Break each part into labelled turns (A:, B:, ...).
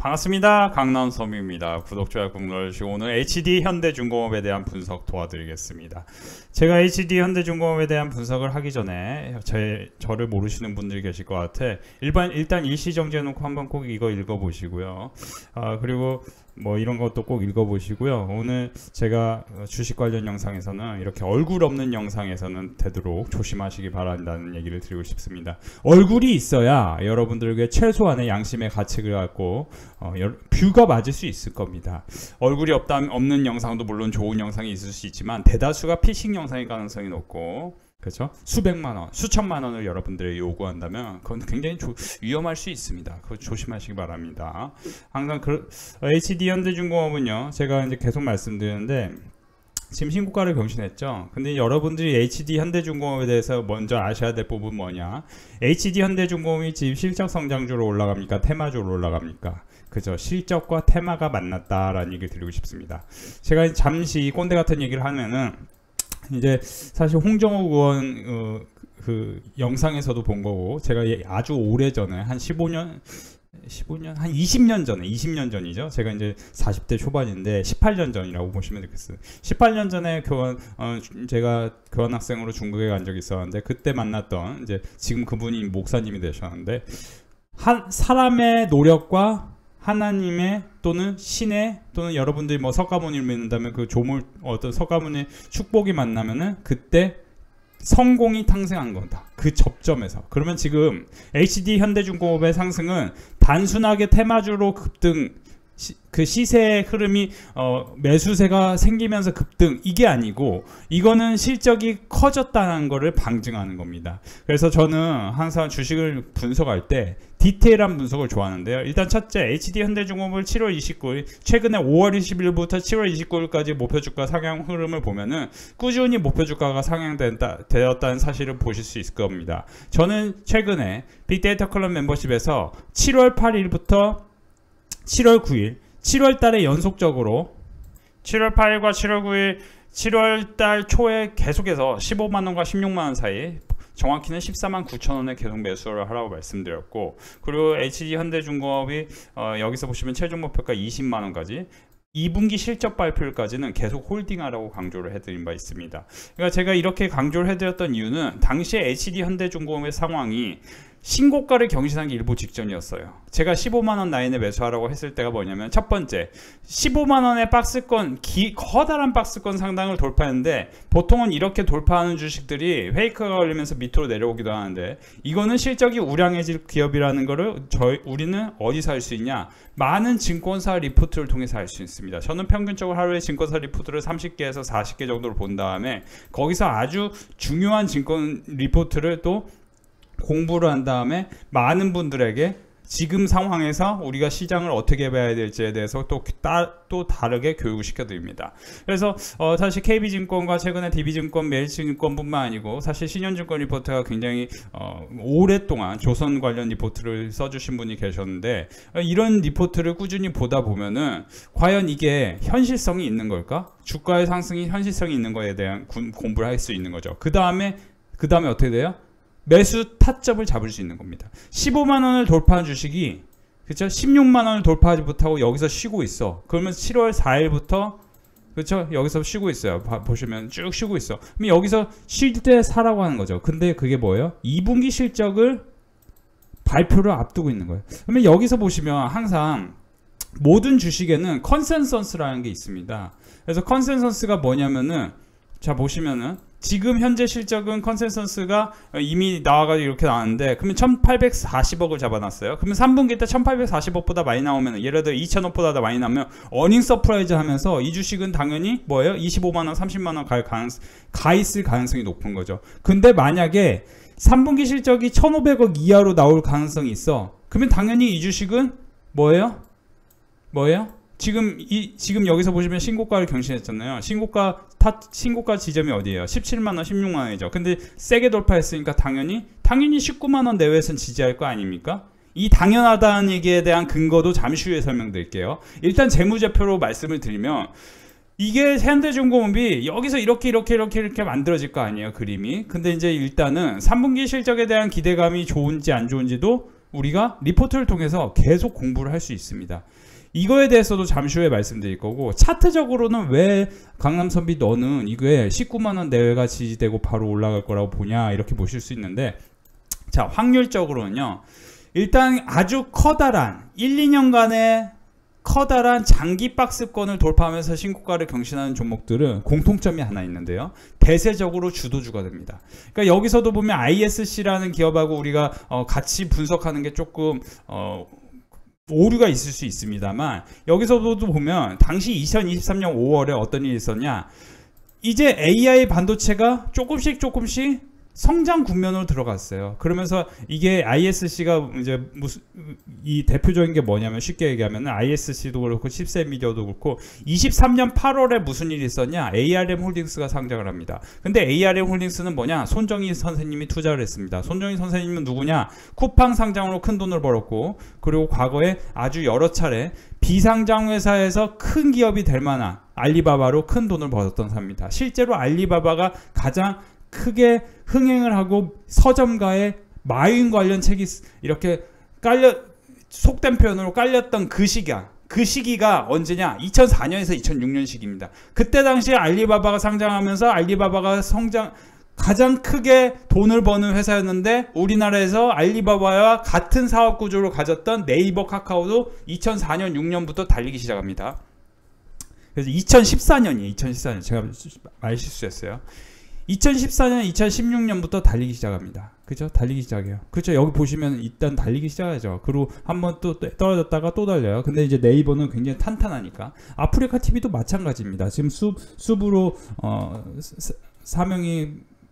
A: 반갑습니다. 강남섬입니다. 구독, 좋아요 꾹 눌러주시고 오늘 HD 현대중공업에 대한 분석 도와드리겠습니다. 제가 HD 현대중공업에 대한 분석을 하기 전에 저를 모르시는 분들이 계실 것 같아. 일단 일시 정지해놓고 한번 꼭 이거 읽어보시고요. 그리고 뭐 이런 것도 꼭 읽어보시고요. 오늘 제가 주식 관련 영상에서는 이렇게 얼굴 없는 영상에서는 되도록 조심하시기 바란다는 얘기를 드리고 싶습니다. 얼굴이 있어야 여러분들에게 최소한의 양심의 가책을 갖고 뷰가 맞을 수 있을 겁니다. 얼굴이 없는 영상도 물론 좋은 영상이 있을 수 있지만 대다수가 피싱 영상일 가능성이 높고, 그렇죠? 수백만 원, 수천만 원을 여러분들이 요구한다면 그건 굉장히 위험할 수 있습니다. 그거 조심하시기 바랍니다. 항상 HD 현대중공업은요, 제가 이제 계속 말씀드리는데 지금 신고가를 경신했죠. 근데 여러분들이 HD 현대중공업에 대해서 먼저 아셔야 될 부분 뭐냐? HD 현대중공업이 지금 실적 성장주로 올라갑니까? 테마주로 올라갑니까? 그죠? 실적과 테마가 만났다라는 얘기를 드리고 싶습니다. 제가 잠시 꼰대 같은 얘기를 하면은 이제 사실 홍정욱 의원 그 영상에서도 본 거고, 제가 아주 오래 전에 한 15년 한 20년 전이죠. 제가 이제 40대 초반인데 18년 전이라고 보시면 되겠어요. 18년 전에 제가 교환학생으로 중국에 간 적이 있었는데, 그때 만났던 이제 지금 그분이 목사님이 되셨는데, 한 사람의 노력과 하나님의 또는 신의 또는 여러분들이 뭐 석가모니를 믿는다면 그 어떤 석가모니의 축복이 만나면은 그때 성공이 탕생한 거다. 그 접점에서. 그러면 지금 HD 현대중공업의 상승은 단순하게 테마주로 급등, 그 시세의 흐름이 매수세가 생기면서 급등, 이게 아니고 이거는 실적이 커졌다는 거를 방증하는 겁니다. 그래서 저는 항상 주식을 분석할 때 디테일한 분석을 좋아하는데요. 일단 첫째, HD 현대중공업을 7월 29일, 최근에 5월 20일부터 7월 29일까지 목표주가 상향 흐름을 보면은 꾸준히 목표주가가 상향되었다는 사실을 보실 수 있을 겁니다. 저는 최근에 빅데이터 클럽 멤버십에서 7월 8일부터 7월 9일, 7월 달에 연속적으로 7월 8일과 7월 9일, 7월 달 초에 계속해서 15만원과 16만원 사이, 정확히는 14만 9천원에 계속 매수를 하라고 말씀드렸고, 그리고 HD 현대중공업이 여기서 보시면 최종 목표가 20만원까지 2분기 실적 발표일까지는 계속 홀딩하라고 강조를 해드린 바 있습니다. 그러니까 제가 이렇게 강조를 해드렸던 이유는 당시에 HD 현대중공업의 상황이 신고가를 경신하기 일보 직전이었어요. 제가 15만원 라인에 매수하라고 했을 때가 뭐냐면, 첫 번째, 15만원의 박스권, 커다란 박스권 상당을 돌파했는데, 보통은 이렇게 돌파하는 주식들이 페이크가 걸리면서 밑으로 내려오기도 하는데, 이거는 실적이 우량해질 기업이라는 거를 우리는 어디서 할 수 있냐? 많은 증권사 리포트를 통해서 할 수 있습니다. 저는 평균적으로 하루에 증권사 리포트를 30개에서 40개 정도를 본 다음에 거기서 아주 중요한 증권 리포트를 또 공부를 한 다음에 많은 분들에게 지금 상황에서 우리가 시장을 어떻게 봐야 될지에 대해서 또 다르게 교육을 시켜드립니다. 그래서 사실 KB증권과 최근에 DB증권, 메리츠증권뿐만 아니고 사실 신현증권 리포트가 굉장히 오랫동안 조선 관련 리포트를 써주신 분이 계셨는데, 이런 리포트를 꾸준히 보다 보면은 과연 이게 현실성이 있는 걸까? 주가의 상승이 현실성이 있는 거에 대한 공부를 할 수 있는 거죠. 그 다음에 어떻게 돼요? 매수 타점을 잡을 수 있는 겁니다. 15만원을 돌파한 주식이, 그렇죠? 16만원을 돌파하지 못하고 여기서 쉬고 있어. 그러면 7월 4일부터, 그렇죠? 여기서 쉬고 있어요. 보시면 쭉 쉬고 있어. 그럼 여기서 쉴 때 사라고 하는 거죠. 근데 그게 뭐예요? 2분기 실적을 발표를 앞두고 있는 거예요. 그러면 여기서 보시면 항상 모든 주식에는 컨센서스라는 게 있습니다. 그래서 컨센서스가 뭐냐면은, 자 보시면은 지금 현재 실적은 컨센서스가 이미 나와가지고 이렇게 나왔는데, 그러면 1840억을 잡아놨어요. 그러면 3분기 때 1840억보다 많이 나오면, 예를 들어 2000억보다 더 많이 나오면 어닝 서프라이즈 하면서 이 주식은 당연히 뭐예요? 25만원, 30만원 가 있을 가능성이 높은 거죠. 근데 만약에 3분기 실적이 1500억 이하로 나올 가능성이 있어. 그러면 당연히 이 주식은 뭐예요? 지금 여기서 보시면 신고가를 경신했잖아요. 신고가 지점이 어디예요? 17만원, 16만원이죠. 근데 세게 돌파했으니까 당연히 19만원 내외에선 지지할 거 아닙니까? 이 당연하다는 얘기에 대한 근거도 잠시 후에 설명드릴게요. 일단 재무제표로 말씀을 드리면, 이게 현대중공업이 여기서 이렇게 만들어질 거 아니에요, 그림이. 근데 이제 일단은 3분기 실적에 대한 기대감이 좋은지 안 좋은지도 우리가 리포트를 통해서 계속 공부를 할 수 있습니다. 이거에 대해서도 잠시 후에 말씀드릴 거고, 차트적으로는 왜 강남선비 너는 이게 19만원 내외가 지지되고 바로 올라갈 거라고 보냐, 이렇게 보실 수 있는데, 자, 확률적으로는요, 일단 아주 커다란 1, 2년간의 커다란 장기 박스권을 돌파하면서 신고가를 경신하는 종목들은 공통점이 하나 있는데요, 대세적으로 주도주가 됩니다. 그러니까 여기서도 보면 ISC라는 기업하고 우리가 같이 분석하는 게 조금 오류가 있을 수 있습니다만, 여기서도 보면 당시 2023년 5월에 어떤 일이 있었냐, 이제 AI 반도체가 조금씩 성장 국면으로 들어갔어요. 그러면서 이게 ISC가 이제 무슨 이 대표적인 게 뭐냐면, 쉽게 얘기하면 ISC도 그렇고 칩셋미디어도 그렇고 23년 8월에 무슨 일이 있었냐, ARM 홀딩스가 상장을 합니다. 근데 ARM 홀딩스는 뭐냐, 손정희 선생님이 투자를 했습니다. 손정희 선생님은 누구냐, 쿠팡 상장으로 큰 돈을 벌었고, 그리고 과거에 아주 여러 차례 비상장 회사에서 큰 기업이 될 만한 알리바바로 큰 돈을 벌었던 사람입니다. 실제로 알리바바가 가장 크게 흥행을 하고 서점가에 마윈 관련 책이 이렇게 속된 표현으로 깔렸던 그 시기가 언제냐, 2004년에서 2006년식입니다. 그때 당시에 알리바바가 상장하면서 알리바바가 가장 크게 돈을 버는 회사였는데, 우리나라에서 알리바바와 같은 사업 구조를 가졌던 네이버, 카카오도 2004년 6년부터 달리기 시작합니다. 그래서 2014년 제가 말 실수했어요. 2014년, 2016년부터 달리기 시작합니다. 그죠? 달리기 시작해요. 그죠? 여기 보시면 일단 달리기 시작하죠. 그리고 한번 또 떨어졌다가 또 달려요. 근데 이제 네이버는 굉장히 탄탄하니까. 아프리카 TV도 마찬가지입니다. 지금 숲으로 사명이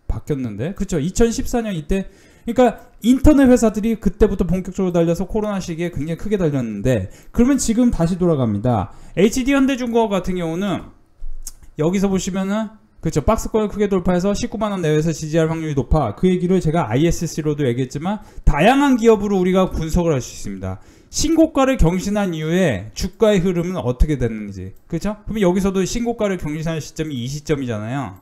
A: 바뀌었는데, 그쵸? 2014년 이때, 그러니까 인터넷 회사들이 그때부터 본격적으로 달려서 코로나 시기에 굉장히 크게 달렸는데, 그러면 지금 다시 돌아갑니다. HD 현대중공업 같은 경우는 여기서 보시면은, 그렇죠, 박스권을 크게 돌파해서 19만원 내외에서 지지할 확률이 높아. 그 얘기를 제가 ISC로도 얘기했지만, 다양한 기업으로 우리가 분석을 할 수 있습니다. 신고가를 경신한 이후에 주가의 흐름은 어떻게 됐는지, 그렇죠? 그러면 여기서도 신고가를 경신하는 시점이 이 시점이잖아요.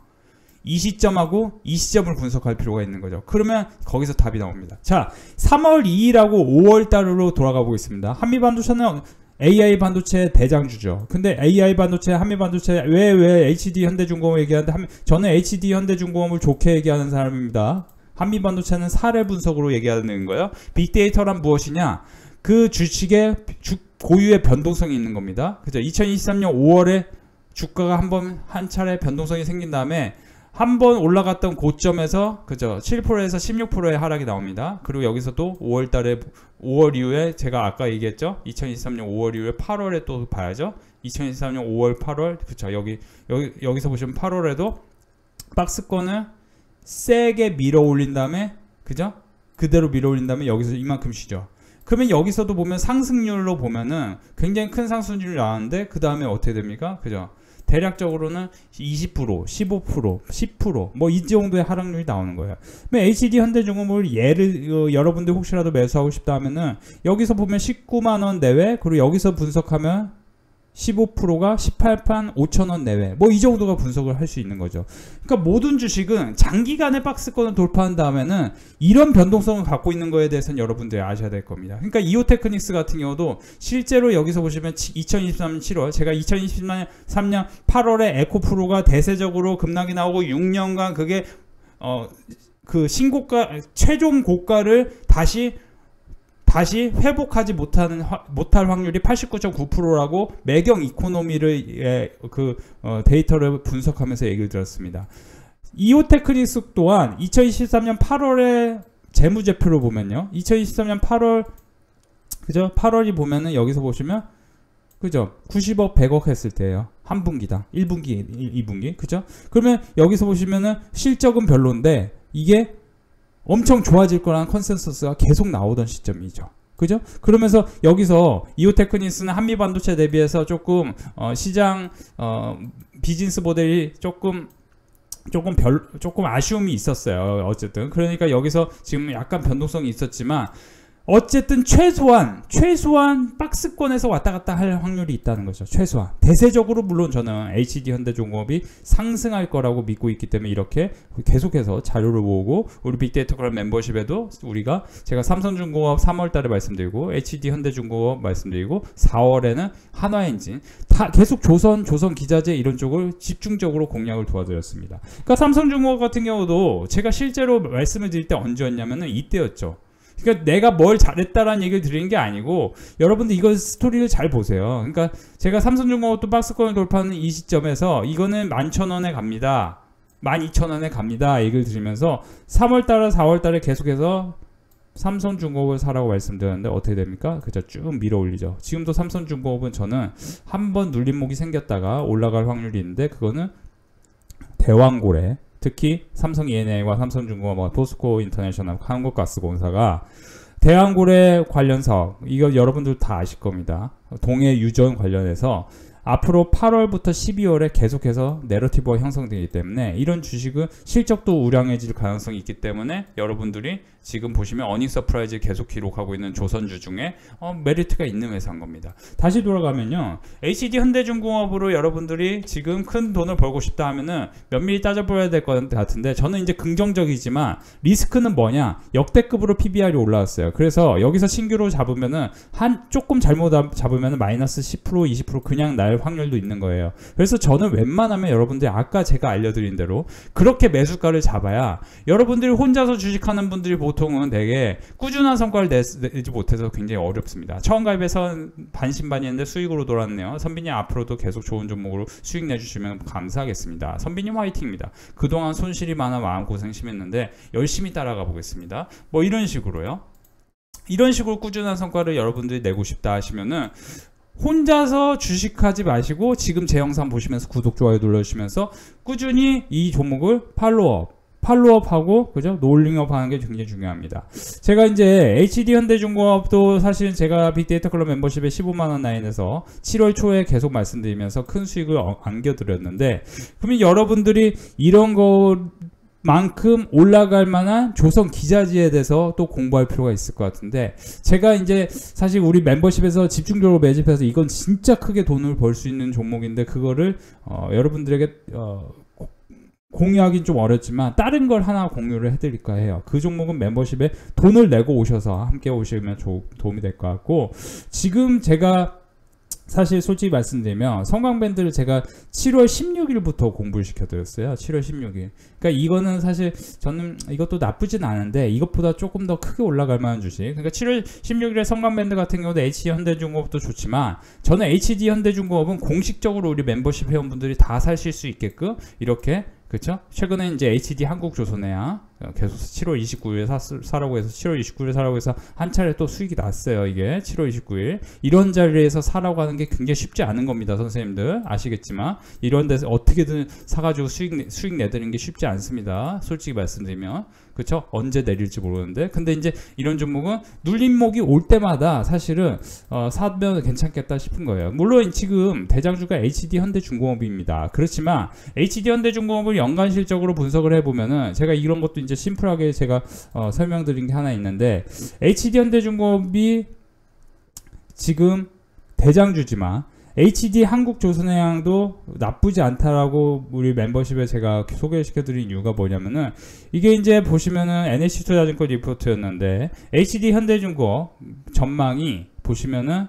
A: 이 시점하고 이 시점을 분석할 필요가 있는 거죠. 그러면 거기서 답이 나옵니다. 자, 3월 2일하고 5월 달로 돌아가 보겠습니다. 한미반도체는 AI 반도체 대장주죠. 근데 AI 반도체, 한미반도체, 왜 HD 현대중공업 얘기하는데, 저는 HD 현대중공업을 좋게 얘기하는 사람입니다. 한미반도체는 사례 분석으로 얘기하는 거예요. 빅데이터란 무엇이냐? 그 주식의 고유의 변동성이 있는 겁니다. 그죠? 2023년 5월에 주가가 한 차례 변동성이 생긴 다음에 한 번 올라갔던 고점에서, 그죠, 7%에서 16%의 하락이 나옵니다. 그리고 여기서도 5월 이후에 제가 아까 얘기했죠, 2023년 5월 이후에 8월에 또 봐야죠. 2023년 5월 8월, 그쵸, 여기서 보시면 8월에도 박스권을 세게 밀어 올린 다음에, 그죠, 그대로 밀어 올린 다음에 여기서 이만큼 쉬죠. 그러면 여기서도 보면 상승률로 보면은 굉장히 큰 상승률이 나왔는데, 그 다음에 어떻게 됩니까? 그죠? 대략적으로는 20%, 15%, 10% 뭐 이 정도의 하락률이 나오는 거예요. HD 현대중공업을 여러분들 혹시라도 매수하고 싶다 하면은, 여기서 보면 19만원 내외, 그리고 여기서 분석하면 15%가 18만 5천원 내외, 뭐 이 정도가 분석을 할 수 있는 거죠. 그러니까 모든 주식은 장기간의 박스권을 돌파한 다음에는 이런 변동성을 갖고 있는 거에 대해서는 여러분들이 아셔야 될 겁니다. 그러니까 이오테크닉스 같은 경우도 실제로 여기서 보시면 2023년 7월, 제가 2023년 8월에 에코프로가 대세적으로 급락이 나오고 6년간 그게 그 신고가, 최종 고가를 다시 회복하지 못할 확률이 89.9%라고 매경 이코노미를 데이터를 분석하면서 얘기를 들었습니다. 이오테크닉스 또한 2023년 8월에 재무제표를 보면요, 2023년 8월, 그죠? 8월이 보면은 여기서 보시면, 그죠? 90억, 100억 했을 때예요. 한 분기당. 1분기, 2분기. 그죠? 그러면 여기서 보시면은 실적은 별론데 이게 엄청 좋아질 거라는 컨센서스가 계속 나오던 시점이죠. 그죠? 그러면서 여기서 이오테크닉스는 한미반도체 대비해서 조금 시장 비즈니스 모델이 조금 아쉬움이 있었어요. 어쨌든 그러니까 여기서 지금 약간 변동성이 있었지만 어쨌든 최소한 박스권에서 왔다 갔다 할 확률이 있다는 거죠. 최소한. 대세적으로 물론 저는 HD 현대중공업이 상승할 거라고 믿고 있기 때문에 이렇게 계속해서 자료를 모으고 우리 빅데이터 클럽 멤버십에도 제가 삼성중공업 3월 달에 말씀드리고 HD 현대중공업 말씀드리고 4월에는 한화엔진 다 계속 조선 기자재 이런 쪽을 집중적으로 공략을 도와드렸습니다. 그러니까 삼성중공업 같은 경우도 제가 실제로 말씀을 드릴 때 언제였냐면은 이때였죠. 그러니까 내가 뭘 잘했다라는 얘기를 드리는 게 아니고 여러분들 이거 스토리를 잘 보세요. 그러니까 제가 삼성중공업도 박스권을 돌파하는 이 시점에서 이거는 11,000원에 갑니다. 12,000원에 갑니다. 얘기를 드리면서 3월달에 4월달에 계속해서 삼성중공업을 사라고 말씀드렸는데 어떻게 됩니까? 그죠? 쭉 밀어 올리죠. 지금도 삼성중공업은 저는 한번 눌림목이 생겼다가 올라갈 확률이 있는데 그거는 대왕고래 특히 삼성 E&A와 삼성중공업과 포스코 인터내셔널 한국가스공사가 대왕고래 관련 사업 이거 여러분들 다 아실 겁니다. 동해 유전 관련해서 앞으로 8월부터 12월에 계속해서 내러티브가 형성되기 때문에 이런 주식은 실적도 우량해질 가능성이 있기 때문에 여러분들이 지금 보시면 어닝 서프라이즈 계속 기록하고 있는 조선주 중에 메리트가 있는 회사인 겁니다. 다시 돌아가면요. HD 현대중공업으로 여러분들이 지금 큰 돈을 벌고 싶다 하면은 면밀히 따져봐야 될 것 같은데 저는 이제 긍정적이지만 리스크는 뭐냐? 역대급으로 PBR이 올라왔어요. 그래서 여기서 신규로 잡으면은 조금 잘못 잡으면은 마이너스 10% 20% 그냥 날 확률도 있는 거예요. 그래서 저는 웬만하면 여러분들이 아까 제가 알려드린 대로 그렇게 매수가를 잡아야 여러분들이 혼자서 주식하는 분들이 보통은 되게 꾸준한 성과를 내지 못해서 굉장히 어렵습니다. 처음 가입해서 반신반의했는데 수익으로 돌았네요. 선비님 앞으로도 계속 좋은 종목으로 수익 내주시면 감사하겠습니다. 선비님 화이팅입니다. 그동안 손실이 많아 마음고생 심했는데 열심히 따라가 보겠습니다. 뭐 이런 식으로요. 이런 식으로 꾸준한 성과를 여러분들이 내고 싶다 하시면은 혼자서 주식하지 마시고 지금 제 영상 보시면서 구독, 좋아요 눌러주시면서 꾸준히 이 종목을 팔로우업하고 그죠? 롤링업 하는 게 굉장히 중요합니다. 제가 이제 HD 현대중공업도 사실 제가 빅데이터 클럽 멤버십에 15만원 라인에서 7월 초에 계속 말씀드리면서 큰 수익을 안겨드렸는데 그러면 여러분들이 이런 만큼 올라갈 만한 조선 기자재에 대해서 또 공부할 필요가 있을 것 같은데 제가 이제 사실 우리 멤버십에서 집중적으로 매집해서 이건 진짜 크게 돈을 벌 수 있는 종목인데 그거를 여러분들에게 공유하긴 좀 어렵지만 다른 걸 하나 공유를 해드릴까 해요. 그 종목은 멤버십에 돈을 내고 오셔서 함께 오시면 도움이 될 것 같고 지금 제가 사실 솔직히 말씀드리면 성광밴드를 제가 7월 16일부터 공부를 시켜드렸어요. 7월 16일. 그러니까 이거는 사실 저는 이것도 나쁘진 않은데 이것보다 조금 더 크게 올라갈 만한 주식. 그러니까 7월 16일에 성광밴드 같은 경우도 HD 현대중공업도 좋지만 저는 HD 현대중공업은 공식적으로 우리 멤버십 회원분들이 다 사실 수 있게끔 이렇게 그쵸? 최근에 이제 HD 한국조선해양 계속 7월 29일에 사라고 해서 7월 29일에 사라고 해서 한 차례 또 수익이 났어요. 이게 7월 29일 이런 자리에서 사라고 하는 게 굉장히 쉽지 않은 겁니다. 선생님들 아시겠지만 이런 데서 어떻게든 사가지고 수익 내드리는 게 쉽지 않습니다. 솔직히 말씀드리면 그쵸? 언제 내릴지 모르는데 근데 이제 이런 종목은 눌림목이 올 때마다 사실은 사면 괜찮겠다 싶은 거예요. 물론 지금 대장주가 HD 현대중공업입니다. 그렇지만 HD 현대중공업을 연간 실적으로 분석을 해보면은 제가 이런 것도 이제 심플하게 제가 설명드린 게 하나 있는데 HD 현대중공업이 지금 대장주지만 HD 한국조선해양도 나쁘지 않다라고 우리 멤버십에 제가 소개시켜드린 이유가 뭐냐면은 이게 이제 보시면은 NSC투자증권 리포트였는데 HD 현대중공업 전망이 보시면은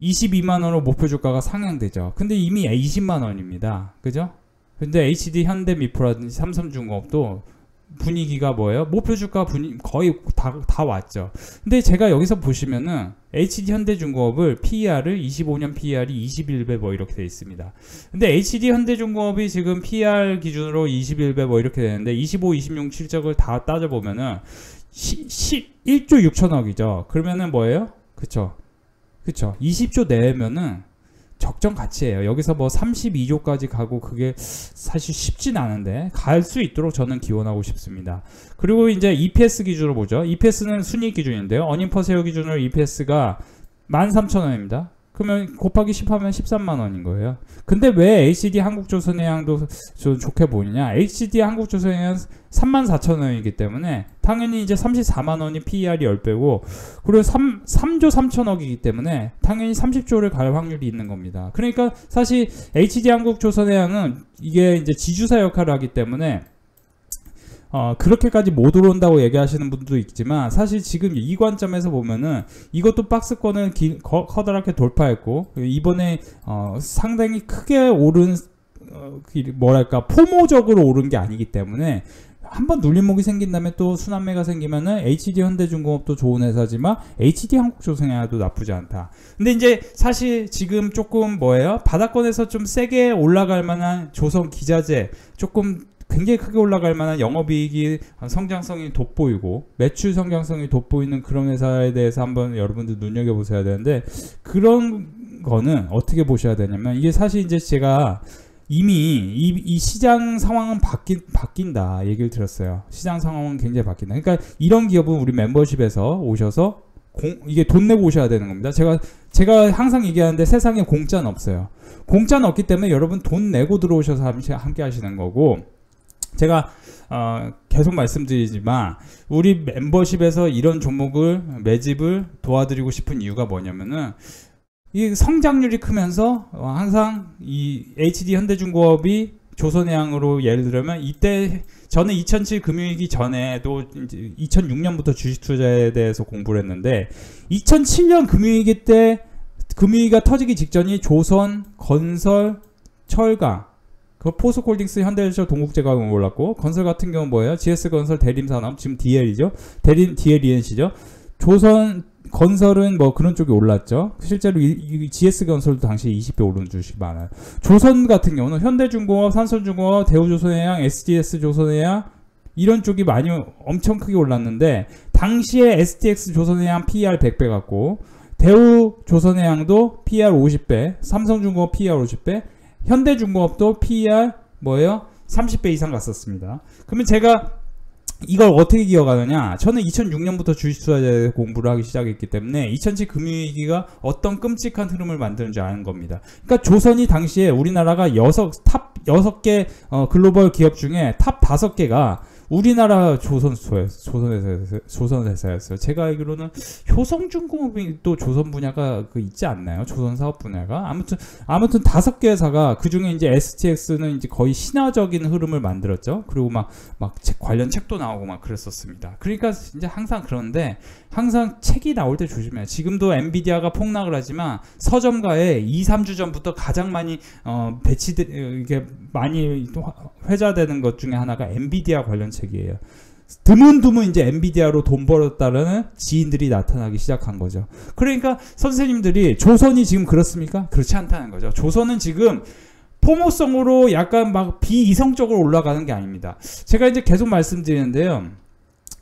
A: 22만원으로 목표주가가 상향되죠. 근데 이미 20만원입니다. 그죠? 근데 HD 현대미프라든지 삼성중공업도 분위기가 뭐예요? 목표주가 거의 다 왔죠. 근데 제가 여기서 보시면은 HD 현대중공업을 PER을 25년 PER이 21배 뭐 이렇게 돼 있습니다. 근데 HD 현대중공업이 지금 PER 기준으로 21배 뭐 이렇게 되는데 25, 26 실적을 다 따져보면은 1조 6천억이죠. 그러면은 뭐예요? 그쵸? 20조 내면은 적정 가치예요. 여기서 뭐 32조까지 가고 그게 사실 쉽진 않은데 갈 수 있도록 저는 기원하고 싶습니다. 그리고 이제 EPS 기준으로 보죠. EPS는 순이익 기준인데요. 어닝 퍼세어 기준으로 EPS가 13,000원입니다. 그러면 곱하기 10 하면 13만 원인 거예요. 근데 왜 HDD 한국조선해양도 좀 좋게 보이냐? HDD 한국조선해양 34,000원이기 때문에 당연히 이제 34만 원이 PER이 10배고, 그리고 3조 3천억이기 때문에 당연히 30조를 갈 확률이 있는 겁니다. 그러니까 사실 HDD 한국조선해양은 이게 이제 지주사 역할을 하기 때문에 그렇게까지 못 오른다고 얘기하시는 분도 있지만, 사실 지금 이 관점에서 보면은 이것도 박스권을 커다랗게 돌파했고, 이번에 상당히 크게 오른 뭐랄까 포모적으로 오른 게 아니기 때문에, 한번 눌림목이 생긴다면 또 순환매가 생기면은 HD 현대중공업도 좋은 회사지만 HD 한국조선해양도 나쁘지 않다. 근데 이제 사실 지금 조금 뭐예요? 바닥권에서 좀 세게 올라갈 만한 조선 기자재, 조금 굉장히 크게 올라갈 만한 영업이익이 성장성이 돋보이고 매출 성장성이 돋보이는 그런 회사에 대해서 한번 여러분들 눈여겨보셔야 되는데, 그런 거는 어떻게 보셔야 되냐면, 이게 사실 이제 제가 이미 이 시장 상황은 바뀐다 얘기를 들었어요. 시장 상황은 굉장히 바뀐다. 그러니까 이런 기업은 우리 멤버십에서 오셔서 이게 돈 내고 오셔야 되는 겁니다. 제가 항상 얘기하는데 세상에 공짜는 없어요. 공짜는 없기 때문에 여러분 돈 내고 들어오셔서 함께 하시는 거고, 제가 계속 말씀드리지만 우리 멤버십에서 이런 종목을 매집을 도와드리고 싶은 이유가 뭐냐면은, 이 성장률이 크면서 항상 이 HD 현대중공업이 조선해양으로 예를 들면, 이때 저는 2007 금융위기 전에도 이제 2006년부터 주식 투자에 대해서 공부를 했는데, 2007년 금융위기 때 금융위기가 터지기 직전이 조선, 건설, 철강, 그 포스코홀딩스, 현대제철, 동국제강은 올랐고, 건설 같은 경우는 뭐예요? GS건설, 대림산업, 지금 DL이죠. DLENC죠. 조선 건설은 뭐 그런 쪽이 올랐죠. 실제로 이 GS건설도 당시에 20배 오른 주식이 많아요. 조선 같은 경우는 현대중공업, 삼성중공업, 대우조선해양, SDS조선해양 이런 쪽이 많이 엄청 크게 올랐는데, 당시에 STX 조선해양 PER 100배 같고, 대우조선해양도 PER 50배, 삼성중공업 PER 50배, 현대중공업도 PER 뭐예요? 30배 이상 갔었습니다. 그러면 제가 이걸 어떻게 기억하느냐? 저는 2006년부터 주식투자에 공부를 하기 시작했기 때문에 2007 금융위기가 어떤 끔찍한 흐름을 만드는지 아는 겁니다. 그러니까 조선이 당시에 우리나라가 탑 6개 글로벌 기업 중에 탑 5개가 우리나라 조선회사였어요. 제가 알기로는 효성중공업이 또 조선 분야가 있지 않나요? 조선 사업 분야가 아무튼 5개 회사가, 그 중에 이제 STX는 이제 거의 신화적인 흐름을 만들었죠. 그리고 막 관련 책도 나오고 막 그랬었습니다. 그러니까 이제 항상 그런데, 항상 책이 나올 때 조심해요. 지금도 엔비디아가 폭락을 하지만 서점가에 2-3주 전부터 가장 많이 이게 많이 회자되는 것 중에 하나가 엔비디아 관련 책이에요. 드문드문 이제 엔비디아로 돈 벌었다는 지인들이 나타나기 시작한 거죠. 그러니까 선생님들이 조선이 지금 그렇습니까? 그렇지 않다는 거죠. 조선은 지금 포모성으로 약간 막 비이성적으로 올라가는 게 아닙니다. 제가 이제 계속 말씀드리는데요.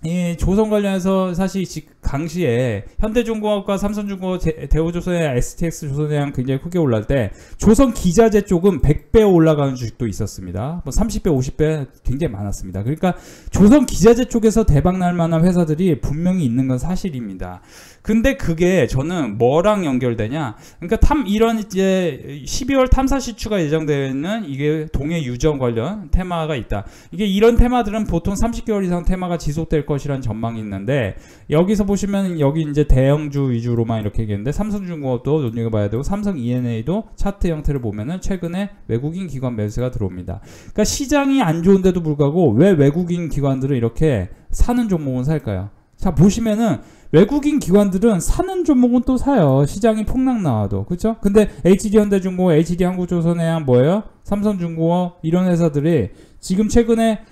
A: 이 조선 관련해서 사실 당시에 현대중공업과 삼성중공업, 대우조선해양, STX 조선해양 굉장히 크게 올랐을 때, 조선 기자재 쪽은 100배 올라가는 주식도 있었습니다. 뭐 30배, 50배 굉장히 많았습니다. 그러니까 조선 기자재 쪽에서 대박 날 만한 회사들이 분명히 있는 건 사실입니다. 근데 그게 저는 뭐랑 연결되냐? 그러니까 이런 이제 12월 탐사 시추가 예정되어 있는 이게 동해 유전 관련 테마가 있다. 이게 이런 테마들은 보통 30개월 이상 테마가 지속될 것이라는 전망이 있는데, 여기서 보시면 여기 이제 대형주 위주로만 이렇게 얘기했는데, 삼성중공업도 눈여겨봐야 되고, 삼성 E&A도 차트 형태를 보면은 최근에 외국인 기관 매수가 들어옵니다. 그러니까 시장이 안 좋은데도 불구하고 왜 외국인 기관들은 이렇게 사는 종목은 살까요? 자, 보시면은 외국인 기관들은 사는 종목은 또 사요. 시장이 폭락 나와도. 그렇죠? 근데 HD 현대중공업, HD 한국조선해양 뭐예요? 삼성중공업 이런 회사들이 지금 최근에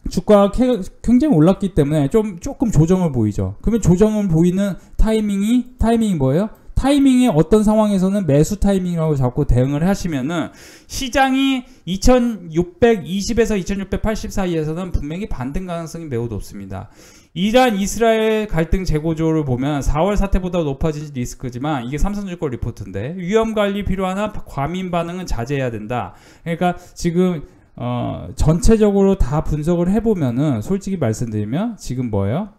A: 주가가 굉장히 올랐기 때문에 조금 조정을 보이죠. 그러면 조정을 보이는 타이밍이 뭐예요? 타이밍이 어떤 상황에서는 매수 타이밍이라고 잡고 대응을 하시면은, 시장이 2620에서 2680 사이에서는 분명히 반등 가능성이 매우 높습니다. 이란 이스라엘 갈등 재고조를 보면 4월 사태보다 높아진 리스크지만, 이게 삼성증권 리포트인데, 위험관리 필요하나 과민 반응은 자제해야 된다. 그러니까 지금 전체적으로 다 분석을 해보면은, 솔직히 말씀드리면 지금 뭐예요?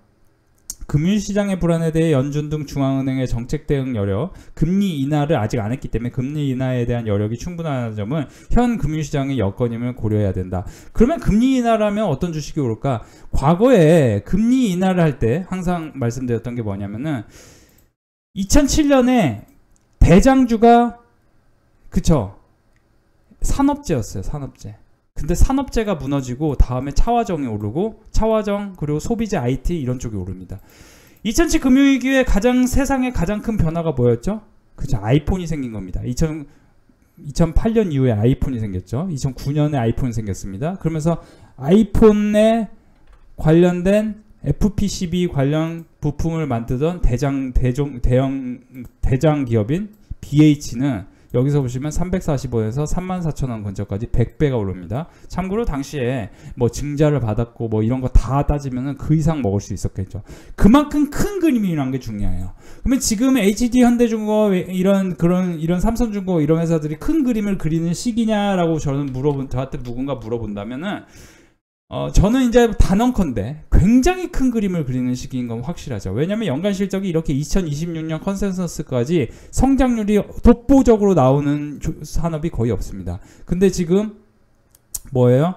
A: 금융시장의 불안에 대해 연준 등 중앙은행의 정책 대응 여력, 금리 인하를 아직 안 했기 때문에 금리 인하에 대한 여력이 충분한 점은 현 금융시장의 여건임을 고려해야 된다. 그러면 금리 인하라면 어떤 주식이 오를까? 과거에 금리 인하를 할 때 항상 말씀드렸던 게 뭐냐면은 2007년에 대장주가 그쵸? 산업재였어요. 산업재. 근데 산업재가 무너지고 다음에 차화정이 오르고 차화정 그리고 소비재 IT 이런 쪽이 오릅니다. 2007 금융위기에 세상에 가장 큰 변화가 뭐였죠? 그죠? 아이폰이 생긴 겁니다. 2008년 이후에 아이폰이 생겼죠. 2009년에 아이폰이 생겼습니다. 그러면서 아이폰에 관련된 FPCB 관련 부품을 만들던 대장 기업인 BH는 여기서 보시면 340원에서 34,000원 근처까지 100배가 오릅니다. 참고로 당시에 뭐 증자를 받았고 뭐 이런 거 다 따지면은 그 이상 먹을 수 있었겠죠. 그만큼 큰 그림이라는 게 중요해요. 그러면 지금 HD 현대중공업 이런 삼성중공업 이런 회사들이 큰 그림을 그리는 시기냐라고 저한테 누군가 물어본다면은 저는 이제 단언컨대 굉장히 큰 그림을 그리는 시기인 건 확실하죠. 왜냐하면 연간 실적이 이렇게 2026년 컨센서스까지 성장률이 독보적으로 나오는 산업이 거의 없습니다. 근데 지금 뭐예요?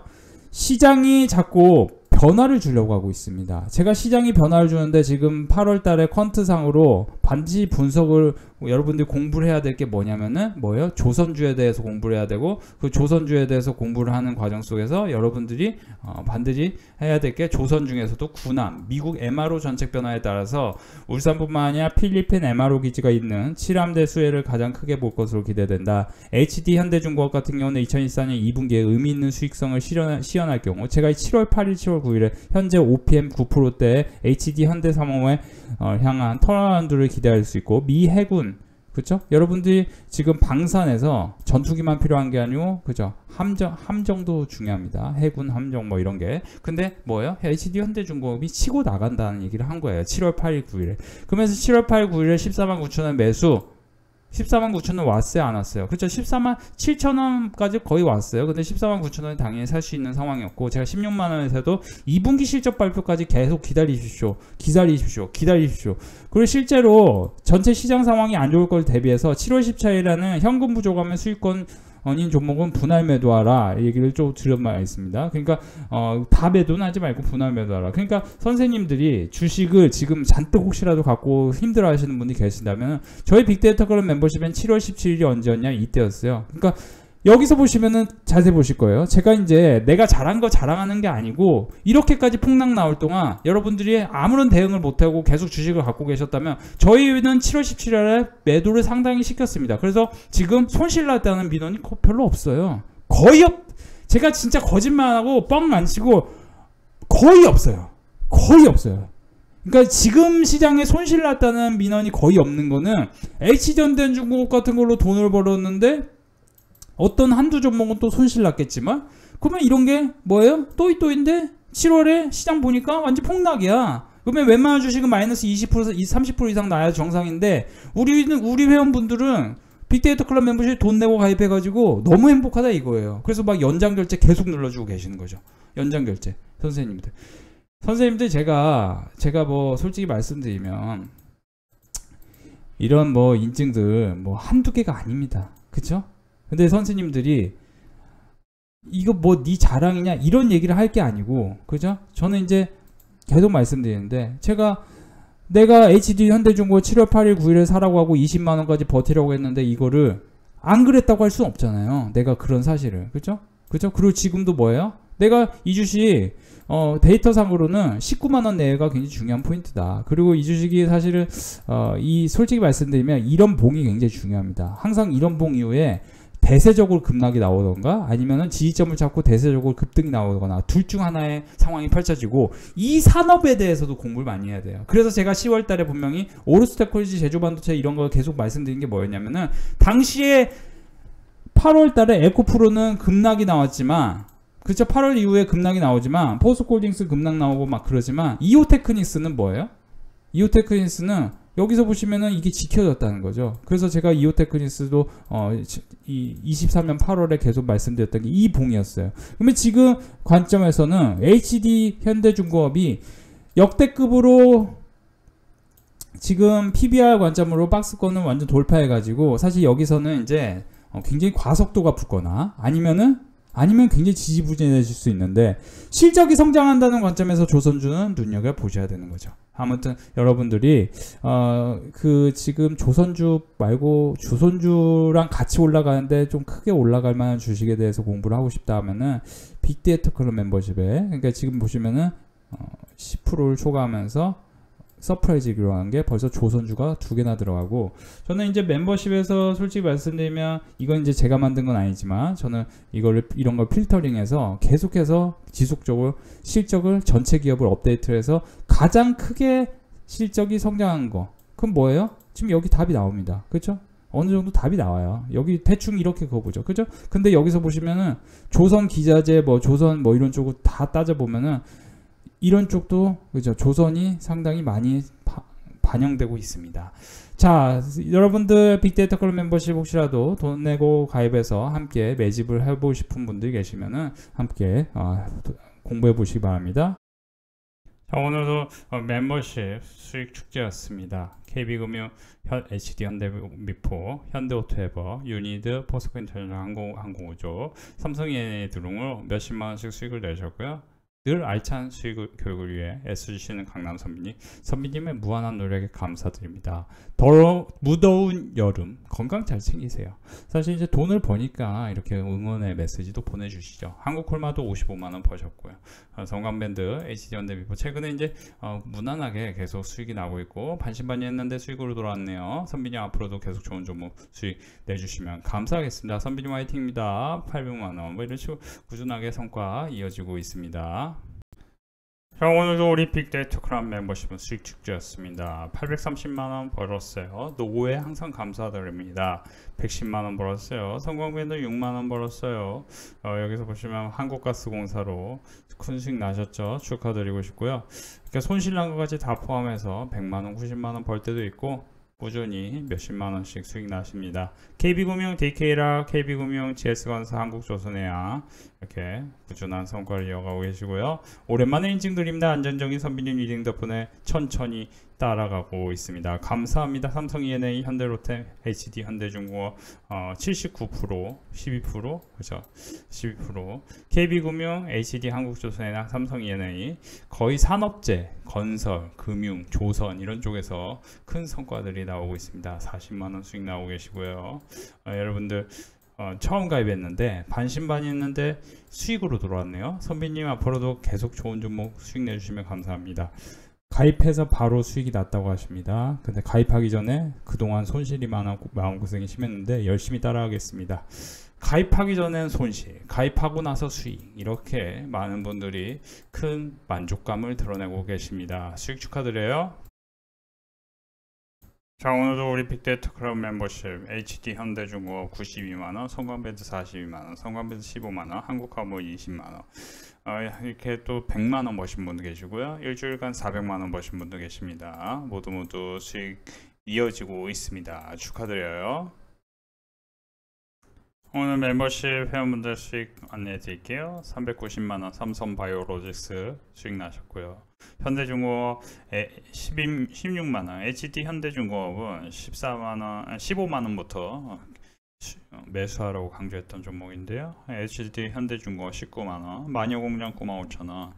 A: 시장이 자꾸 변화를 주려고 하고 있습니다. 제가 시장이 변화를 주는데 지금 8월 달에 퀀트상으로 반드시 분석을 여러분들이 공부를 해야 될 게 뭐냐면은 뭐예요? 조선주에 대해서 공부를 해야 되고 그 조선주에 대해서 공부를 하는 과정 속에서 여러분들이 반드시 해야 될 게 조선 중에서도 군함, 미국 MRO 전책 변화에 따라서 울산뿐만 아니라 필리핀 MRO 기지가 있는 7함대 수혜를 가장 크게 볼 것으로 기대된다. HD 현대중공업 같은 경우는 2024년 2분기에 의미 있는 수익성을 시현할 경우 제가 7월 8일, 7월 9일에 현재 OPM 9%대의 HD 현대사모에 향한 턴어라운드를 기대할 수 있고 미 해군 그쵸? 여러분들이 지금 방산에서 전투기만 필요한 게 아니고 그죠? 함정도 중요합니다. 해군 함정 뭐 이런 게. 근데 뭐예요? HD 현대중공업이 치고 나간다는 얘기를 한 거예요. 7월 8일 9일에. 그러면서 7월 8일 9일에 14만 9천원 매수 14만 9천원 왔어요? 안 왔어요? 그렇죠. 14만 7천원까지 거의 왔어요. 근데 14만 9천원이 당연히 살 수 있는 상황이었고 제가 16만원에서도 2분기 실적 발표까지 계속 기다리십시오. 그리고 실제로 전체 시장 상황이 안 좋을 걸 대비해서 7월 14일에는 현금 부족하면 수익권 인 종목은 분할 매도하라 얘기를 좀 드린 바가 있습니다. 그러니까 다 매도는 하지 말고 분할 매도하라. 그러니까 선생님들이 주식을 지금 잔뜩 혹시라도 갖고 힘들어 하시는 분이 계신다면 저희 빅데이터 클럽 멤버십엔 7월 17일이 언제였냐 이때였어요. 그러니까 여기서 보시면은 자세히 보실 거예요. 제가 이제 내가 잘한 거 자랑하는 게 아니고 이렇게까지 폭락 나올 동안 여러분들이 아무런 대응을 못하고 계속 주식을 갖고 계셨다면 저희는 7월 17일에 매도를 상당히 시켰습니다. 그래서 지금 손실 났다는 민원이 별로 없어요. 제가 진짜 거짓말 안 하고 뻥 안 치고 거의 없어요. 그러니까 지금 시장에 손실 났다는 민원이 거의 없는 거는 H전대중공업 같은 걸로 돈을 벌었는데 어떤 한두 종목은 또 손실 났겠지만 그러면 이런 게 뭐예요? 또인데 7월에 시장 보니까 완전 폭락이야. 그러면 웬만한 주식은 마이너스 20%, 30% 이상 나야 정상인데 우리 회원분들은 빅데이터 클럽 멤버십 돈 내고 가입해가지고 너무 행복하다 이거예요. 그래서 막 연장 결제 계속 눌러주고 계시는 거죠. 연장 결제 선생님들 제가 뭐 솔직히 말씀드리면 이런 뭐 인증들 뭐 한두 개가 아닙니다. 그쵸? 근데 선생님들이 이거 뭐 네 자랑이냐 이런 얘기를 할 게 아니고 그죠? 저는 이제 계속 말씀드리는데 내가 HD 현대중공업 7월 8일 9일에 사라고 하고 20만원까지 버티려고 했는데 이거를 안 그랬다고 할 수는 없잖아요. 내가 그런 사실을 그죠? 그리고 지금도 뭐예요? 내가 이 주식 데이터상으로는 19만원 내외가 굉장히 중요한 포인트다. 그리고 이 주식이 사실은 솔직히 말씀드리면 이런 봉이 굉장히 중요합니다. 항상 이런 봉 이후에 대세적으로 급락이 나오던가 아니면은 지지점을 잡고 대세적으로 급등이 나오거나 둘 중 하나의 상황이 펼쳐지고 이 산업에 대해서도 공부를 많이 해야 돼요. 그래서 제가 10월 달에 분명히 오르스테크놀로지 제조반도체 이런 거 계속 말씀드린 게 뭐였냐면은 당시에 8월 달에 에코프로는 급락이 나왔지만 그렇죠. 8월 이후에 급락이 나오지만 포스코홀딩스 급락 나오고 막 그러지만 이오테크닉스는 뭐예요? 이오테크닉스는 여기서 보시면은 이게 지켜졌다는 거죠. 그래서 제가 이오테크닉스도 23년 8월에 계속 말씀드렸던 게 이 봉이었어요. 그러면 지금 관점에서는 HD 현대중공업이 역대급으로 지금 PBR 관점으로 박스권은 완전 돌파해가지고 사실 여기서는 이제 굉장히 과속도가 붙거나 아니면 굉장히 지지부진해질 수 있는데 실적이 성장한다는 관점에서 조선주는 눈여겨 보셔야 되는 거죠. 아무튼 여러분들이 그 지금 조선주 말고 주선주랑 같이 올라가는데 좀 크게 올라갈 만한 주식에 대해서 공부를 하고 싶다 하면은 빅데이터 클럽 멤버십에, 그러니까 지금 보시면은 10%를 초과하면서 서프라이즈 기록한 게 벌써 조선주가 2개나 들어가고, 저는 이제 멤버십에서 솔직히 말씀드리면 이건 이제 제가 만든 건 아니지만 저는 이런 걸 필터링해서 계속해서 지속적으로 실적을 전체 기업을 업데이트를 해서 가장 크게 실적이 성장한 거, 그럼 뭐예요? 지금 여기 답이 나옵니다. 그렇죠? 어느 정도 답이 나와요. 여기 대충 이렇게 그어보죠. 그죠? 근데 여기서 보시면은 조선 기자재 조선 이런 쪽을 다 따져보면은 이런 쪽도 그죠? 조선이 상당히 많이 반영되고 있습니다. 자, 여러분들 빅데이터 클럽 멤버십 혹시라도 돈 내고 가입해서 함께 매집을 해보고 싶은 분들이 계시면은 함께 공부해 보시기 바랍니다. 자, 오늘도 멤버십 수익 축제였습니다. KB금융, HD 현대미포, 현대오토에버, 유니드, 포스코인터내셔널 항공우주, 삼성ENA 등으로 몇십만원씩 수익을 내셨고요. 늘 알찬 수익 교육을 위해 애쓰시는 강남 선비님의 무한한 노력에 감사드립니다. 무더운 여름 건강 잘 챙기세요. 사실 이제 돈을 버니까 이렇게 응원의 메시지도 보내주시죠. 한국콜마도 55만원 버셨고요. 성광밴드, HD현대미포 최근에 이제 무난하게 계속 수익이 나고 있고 반신반의했는데 수익으로 돌아왔네요. 선비님 앞으로도 계속 좋은 종목 수익 내주시면 감사하겠습니다. 선비님 화이팅입니다. 800만원 이런 식으로 꾸준하게 성과 이어지고 있습니다. 자, 오늘도 우리 빅데이터 클럽 멤버십은 수익 축제였습니다. 830만원 벌었어요. 노후에 항상 감사드립니다. 110만원 벌었어요. 성광밴드 6만원 벌었어요. 여기서 보시면 한국가스공사로 큰 수익 나셨죠? 축하드리고 싶고요. 그러니까 손실난 것까지 다 포함해서 100만원, 90만원 벌 때도 있고 꾸준히 몇십만원씩 수익 나십니다. KB금융, DK라, KB금융, GS건설, 한국조선해양 이렇게 꾸준한 성과를 이어가고 계시고요. 오랜만에 인증드립니다. 안전적인 선비님 리딩 덕분에 천천히 따라가고 있습니다. 감사합니다. 삼성ENA, 현대로템, HD 현대중공업 79%, 12%, 그렇죠? 12%, KB금융, HD 한국조선해양, 삼성ENA 거의 산업재, 건설, 금융, 조선 이런 쪽에서 큰 성과들이 나오고 있습니다. 40만원 수익 나오고 계시고요. 여러분들 처음 가입했는데 반신반의했는데 수익으로 돌아왔네요. 선비님 앞으로도 계속 좋은 종목 수익 내주시면 감사합니다. 가입해서 바로 수익이 났다고 하십니다. 근데 가입하기 전에 그동안 손실이 많았고 마음고생이 심했는데 열심히 따라하겠습니다. 가입하기 전엔 손실, 가입하고 나서 수익, 이렇게 많은 분들이 큰 만족감을 드러내고 계십니다. 수익 축하드려요. 자, 오늘도 우리 빅데이터 클럽 멤버십 HD 현대중공업 92만원, 성광밴드 42만원, 성광밴드 15만원, 한국화물 20만원, 이렇게 또 100만원 버신 분도 계시고요. 일주일간 400만원 버신 분도 계십니다. 모두 수익 이어지고 있습니다. 축하드려요. 오늘 멤버십 회원분들 수익 안내해 드릴게요. 390만원 삼성바이오로직스 수익 나셨고요. 현대중공업 16만원, HD 현대중공업은 15만원부터 매수하라고 강조했던 종목인데요. HD 현대중공업 19만원, 마녀공장 95,000원,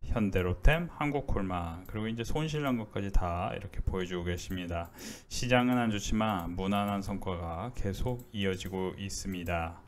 A: 현대로템, 한국콜마, 그리고 이제 손실난 것까지 다 이렇게 보여주고 계십니다. 시장은 안 좋지만 무난한 성과가 계속 이어지고 있습니다.